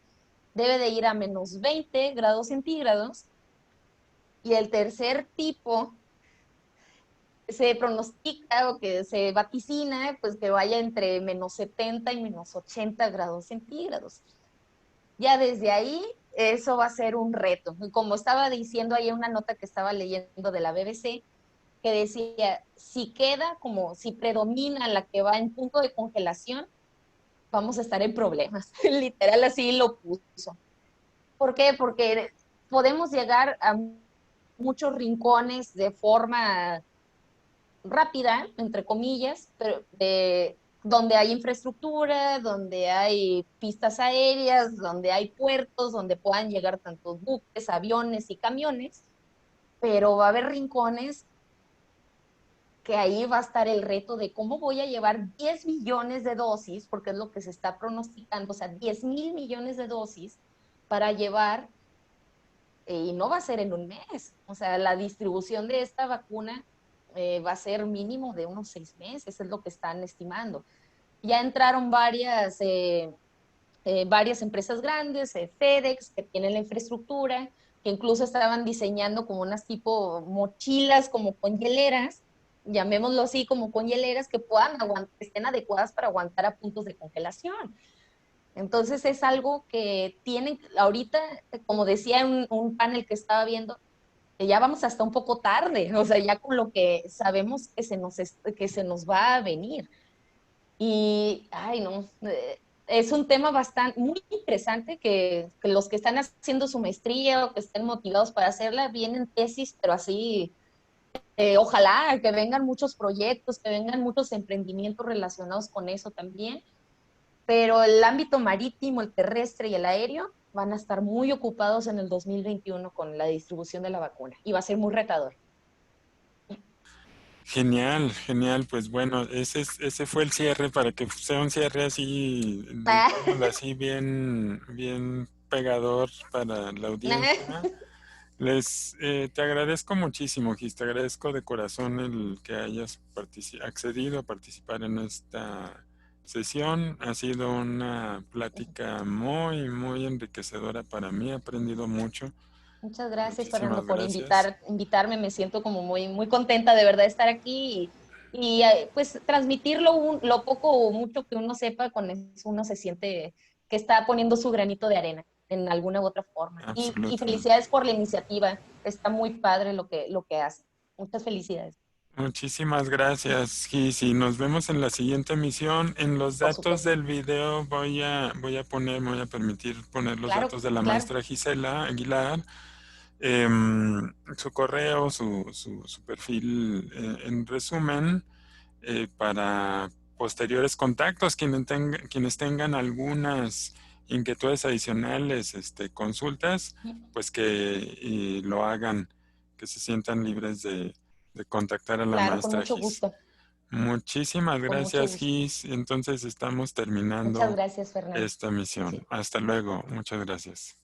debe de ir a menos 20 grados centígrados y el tercer tipo se pronostica o que se vaticina pues que vaya entre menos 70 y menos 80 grados centígrados. Ya desde ahí, eso va a ser un reto. Como estaba diciendo ahí una nota que estaba leyendo de la BBC, que decía, si queda como, si predomina la que va en punto de congelación, vamos a estar en problemas. Literal así lo puso. ¿Por qué? Porque podemos llegar a muchos rincones de forma rápida, entre comillas, pero donde hay infraestructura, donde hay pistas aéreas, donde hay puertos, donde puedan llegar tantos buques, aviones y camiones, pero va a haber rincones que ahí va a estar el reto de cómo voy a llevar 10 millones de dosis, porque es lo que se está pronosticando, o sea, 10,000 millones de dosis para llevar, y no va a ser en un mes. O sea, la distribución de esta vacuna va a ser mínimo de unos 6 meses, es lo que están estimando. Ya entraron varias empresas grandes, FedEx, que tienen la infraestructura, que incluso estaban diseñando como unas tipo mochilas, como con hieleras, llamémoslo así, como con hieleras que puedan aguantar, estén adecuadas para aguantar a puntos de congelación. Entonces es algo que tienen ahorita, como decía en un panel que estaba viendo, que ya vamos hasta un poco tarde, o sea, ya con lo que sabemos que se nos va a venir. Y, ay, no, es un tema bastante, muy interesante que los que están haciendo su maestría o que estén motivados para hacerla, vienen tesis, pero así, ojalá que vengan muchos proyectos, que vengan muchos emprendimientos relacionados con eso también, pero el ámbito marítimo, el terrestre y el aéreo van a estar muy ocupados en el 2021 con la distribución de la vacuna y va a ser muy retador. Genial, genial. Pues bueno, ese fue el cierre para que sea un cierre así, Ah, digámoslo así, bien, bien pegador para la audiencia. Te agradezco muchísimo, Gis, te agradezco de corazón el que hayas accedido a participar en esta sesión. Ha sido una plática muy, muy enriquecedora para mí, he aprendido mucho. muchas gracias, Fernando, Muchísimas por gracias. invitarme. Me siento como muy contenta de verdad de estar aquí y pues transmitir lo poco o mucho que uno sepa, con eso uno se siente que está poniendo su granito de arena en alguna u otra forma. Y Absolutamente. felicidades por la iniciativa. Está muy padre lo que hace. Muchas felicidades, Muchísimas gracias, Gis, y nos vemos en la siguiente emisión. En los por datos supuesto. del video me voy a permitir poner los Claro, datos de la claro. maestra Gisela Aguilar. su correo, su perfil en resumen para posteriores contactos, quienes tengan algunas inquietudes adicionales, consultas, pues que lo hagan, que se sientan libres de contactar a la Claro, con maestra mucho Gis. gusto, Muchísimas con mucho gracias, gusto. Gis. Entonces estamos Muchas terminando gracias, Fernando. esta misión. Sí. Hasta luego. Muchas gracias.